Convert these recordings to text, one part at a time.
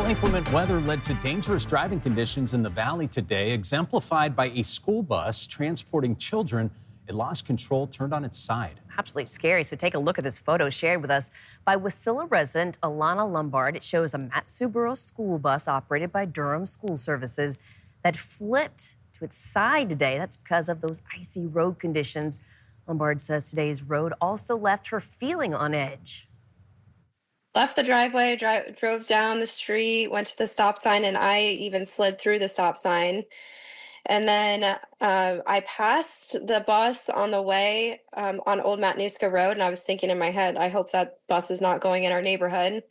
Well, inclement weather led to dangerous driving conditions in the valley today, exemplified by a school bus transporting children. It lost control, turned on its side. Absolutely scary. So take a look at this photo shared with us by Wasilla resident Alana Lombard. It shows a Mat-Su Borough school bus operated by Durham School Services that flipped to its side today. That's because of those icy road conditions. Lombard says today's road also left her feeling on edge. Left the driveway, drove down the street, went to the stop sign, and I even slid through the stop sign. And then I passed the bus on the way on Old Matanuska Road, and I was thinking in my head, I hope that bus is not going in our neighborhood.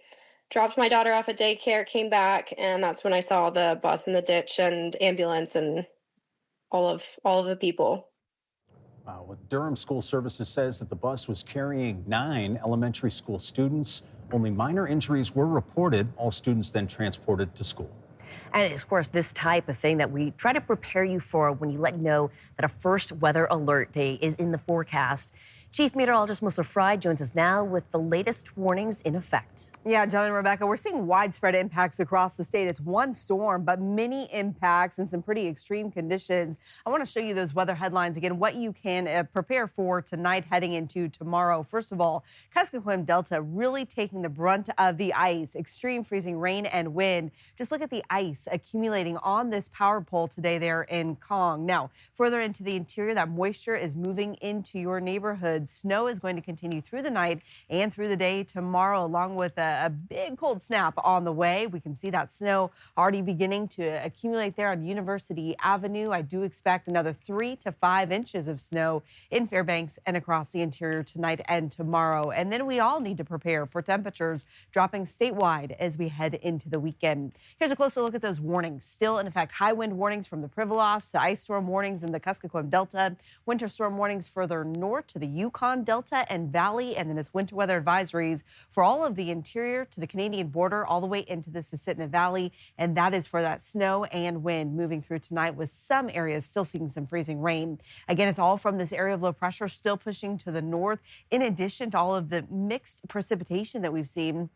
Dropped my daughter off at daycare, came back, and that's when I saw the bus in the ditch and ambulance and all of the people. Durham School Services says that the bus was carrying 9 elementary school students. Only minor injuries were reported. All students then transported to school. And of course, this type of thing that we try to prepare you for when you let you know that a first weather alert day is in the forecast. Chief Meteorologist Melissa Fry joins us now with the latest warnings in effect. Yeah, John and Rebecca, we're seeing widespread impacts across the state. It's one storm, but many impacts and some pretty extreme conditions. I want to show you those weather headlines again, what you can prepare for tonight heading into tomorrow. First of all, Kuskokwim Delta really taking the brunt of the ice, extreme freezing rain and wind. Just look at the ice accumulating on this power pole today there in Kong. Now, further into the interior, that moisture is moving into your neighborhood. Snow is going to continue through the night and through the day tomorrow, along with a big cold snap on the way. We can see that snow already beginning to accumulate there on University Avenue. I do expect another 3 to 5 inches of snow in Fairbanks and across the interior tonight and tomorrow. And then we all need to prepare for temperatures dropping statewide as we head into the weekend. Here's a closer look at those warnings. Still in effect, high wind warnings from the Pribilofs, the ice storm warnings in the Kuskokwim Delta, winter storm warnings further north to the Yukon Delta and Valley, and then it's winter weather advisories for all of the interior to the Canadian border all the way into the Susitna Valley, and that is for that snow and wind moving through tonight, with some areas still seeing some freezing rain. Again, it's all from this area of low pressure still pushing to the north, in addition to all of the mixed precipitation that we've seen.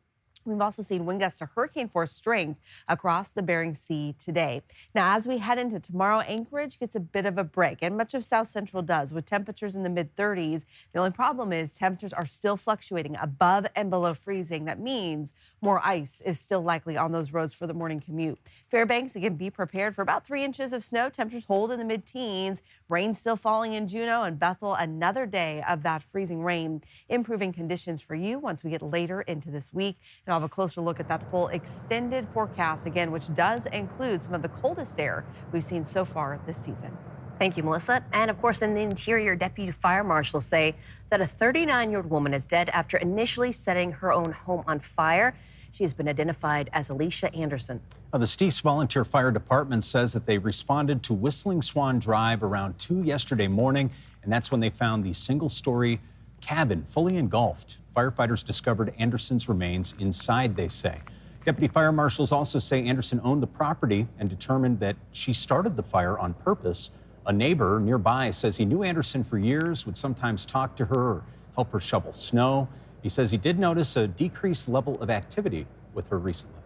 We've also seen wind gusts to hurricane force strength across the Bering Sea today. Now, as we head into tomorrow, Anchorage gets a bit of a break, and much of South Central does, with temperatures in the mid-30s. The only problem is temperatures are still fluctuating above and below freezing. That means more ice is still likely on those roads for the morning commute. Fairbanks, again, be prepared for about 3 inches of snow. Temperatures hold in the mid-teens. Rain still falling in Juneau and Bethel. Another day of that freezing rain. Improving conditions for you once we get later into this week. And I'll have a closer look at that full extended forecast again, which does include some of the coldest air we've seen so far this season. Thank you, Melissa. And of course, in the interior, deputy fire marshals say that a 39-year-old woman is dead after initially setting her own home on fire. She has been identified as Alicia Anderson. The Steves Volunteer Fire Department says that they responded to Whistling Swan Drive around 2 yesterday morning, and that's when they found the single-story cabin fully engulfed. Firefighters discovered Anderson's remains inside, they say. Deputy fire marshals also say Anderson owned the property and determined that she started the fire on purpose. A neighbor nearby says he knew Anderson for years, would sometimes talk to her or help her shovel snow. He says he did notice a decreased level of activity with her recently.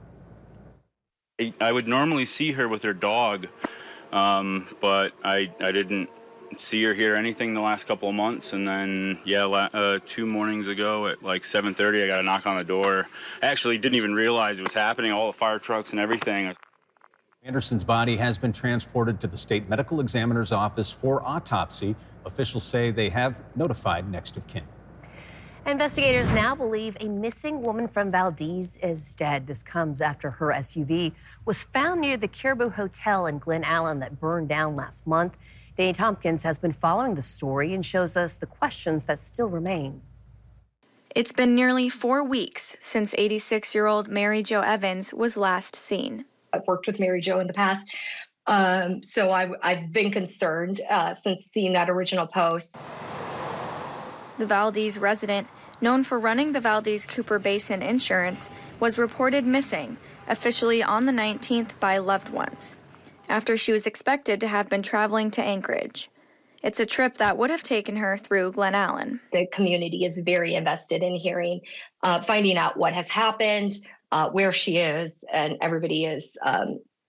I would normally see her with her dog, but I didn't see or hear anything the last couple of months. And then, 2 mornings ago at like 7:30, I got a knock on the door. I actually didn't even realize it was happening, all the fire trucks and everything. Anderson's body has been transported to the state medical examiner's office for autopsy. Officials say they have notified next of kin. Investigators now believe a missing woman from Valdez is dead. This comes after her SUV was found near the Caribou Hotel in Glennallen that burned down last month. Danny Tompkins has been following the story and shows us the questions that still remain. It's been nearly 4 weeks since 86-year-old Mary Jo Evans was last seen. I've worked with Mary Jo in the past, so I've been concerned since seeing that original post. The Valdez resident, known for running the Valdez Cooper Basin Insurance, was reported missing, officially on the 19th by loved ones, after she was expected to have been traveling to Anchorage. It's a trip that would have taken her through Glennallen. The community is very invested in hearing, finding out what has happened, where she is, and everybody is,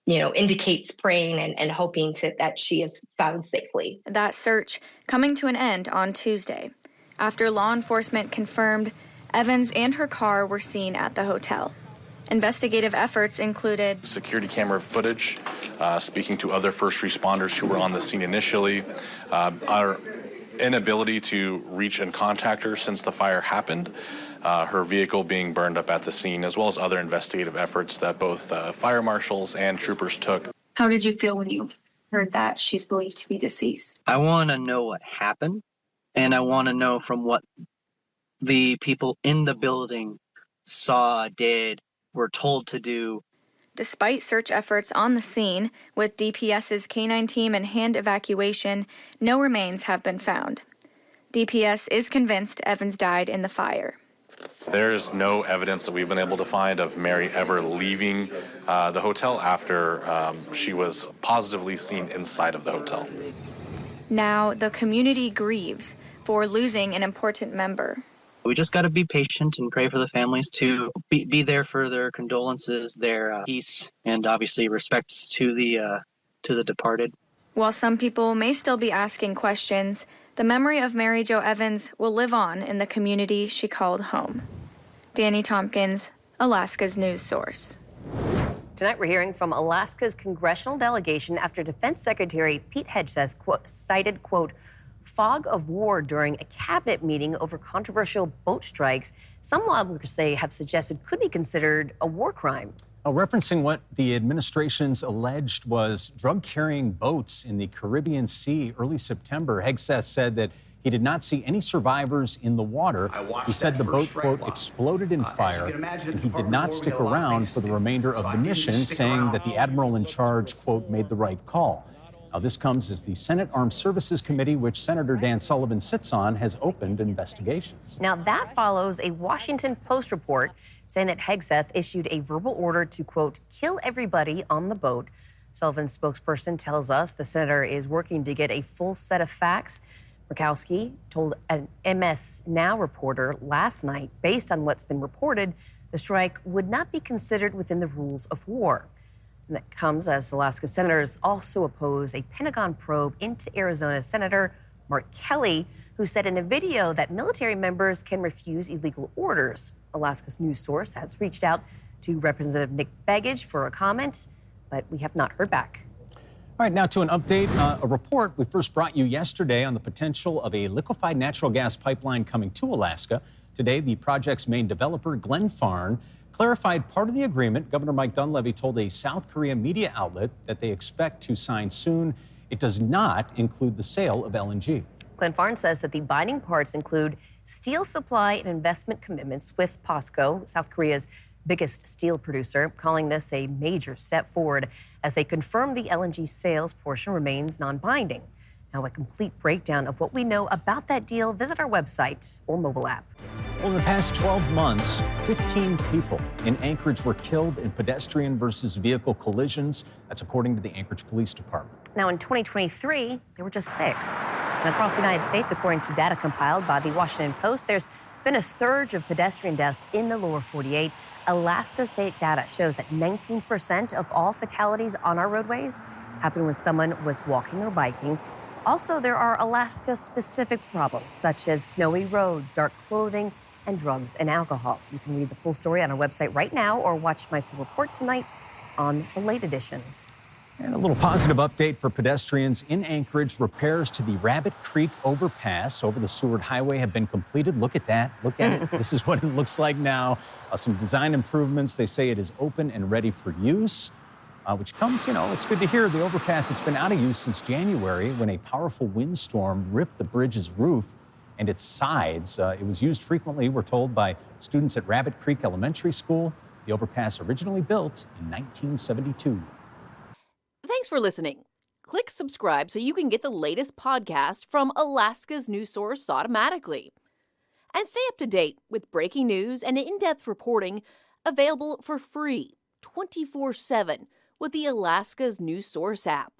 indicates praying and hoping that she is found safely. That search coming to an end on Tuesday, after law enforcement confirmed Evans and her car were seen at the hotel. Investigative efforts included security camera footage, speaking to other first responders who were on the scene initially, our inability to reach and contact her since the fire happened, her vehicle being burned up at the scene, as well as other investigative efforts that both fire marshals and troopers took. How did you feel when you heard that she's believed to be deceased? I want to know what happened, and I want to know from what the people in the building saw, did, were told to do. Despite search efforts on the scene, with DPS's K-9 team and hand evacuation, no remains have been found. DPS is convinced Evans died in the fire. There's no evidence that we've been able to find of Mary ever leaving the hotel after she was positively seen inside of the hotel. Now, the community grieves for losing an important member. We just got to be patient and pray for the families to be there for their condolences, their peace, and obviously respects to the departed. While some people may still be asking questions, the memory of Mary Jo Evans will live on in the community she called home. Danny Tompkins, Alaska's news source. Tonight we're hearing from Alaska's congressional delegation after Defense Secretary Pete Hegseth cited, quote, fog of war during a cabinet meeting over controversial boat strikes some lawmakers say have suggested could be considered a war crime. Referencing what the administration's alleged was drug-carrying boats in the Caribbean Sea early September, Hegseth said that he did not see any survivors in the water. He said the boat, quote, exploded in fire, and he did not stick around for the remainder of the mission, saying that the admiral in charge, quote, made the right call. Now, this comes as the Senate Armed Services Committee, which Senator Dan Sullivan sits on, has opened investigations. Now, that follows a Washington Post report saying that Hegseth issued a verbal order to, quote, kill everybody on the boat. Sullivan's spokesperson tells us the senator is working to get a full set of facts. Murkowski told an MS Now reporter last night, based on what's been reported, the strike would not be considered within the rules of war. And that comes as Alaska senators also oppose a Pentagon probe into Arizona Senator Mark Kelly, who said in a video that military members can refuse illegal orders. Alaska's news source has reached out to Representative Nick Begich for a comment, but we have not heard back. All right, now to an update, a report we first brought you yesterday on the potential of a liquefied natural gas pipeline coming to Alaska. Today, the project's main developer, Glennallen, clarified part of the agreement. Governor Mike Dunleavy told a South Korea media outlet that they expect to sign soon. It does not include the sale of LNG. Glennallen says that the binding parts include steel supply and investment commitments with POSCO, South Korea's biggest steel producer, calling this a major step forward as they confirm the LNG sales portion remains non-binding. Now, a complete breakdown of what we know about that deal, visit our website or mobile app. Well, in the past 12 months, 15 people in Anchorage were killed in pedestrian versus vehicle collisions. That's according to the Anchorage Police Department. Now, in 2023, there were just 6. And across the United States, according to data compiled by the Washington Post, there's been a surge of pedestrian deaths in the lower 48. Alaska state data shows that 19% of all fatalities on our roadways happened when someone was walking or biking. Also, there are Alaska-specific problems, such as snowy roads, dark clothing, and drugs and alcohol. You can read the full story on our website right now or watch my full report tonight on the Late Edition. And a little positive update for pedestrians in Anchorage. Repairs to the Rabbit Creek overpass over the Seward Highway have been completed. Look at that. Look at it. This is what it looks like now. Some design improvements. They say it is open and ready for use, which comes, it's good to hear. The overpass, it's been out of use since January when a powerful windstorm ripped the bridge's roof and its sides. It was used frequently, we're told, by students at Rabbit Creek Elementary School. The overpass originally built in 1972. Thanks for listening. Click subscribe so you can get the latest podcast from Alaska's news source automatically. And stay up to date with breaking news and in-depth reporting available for free 24/7 with the Alaska's news source app.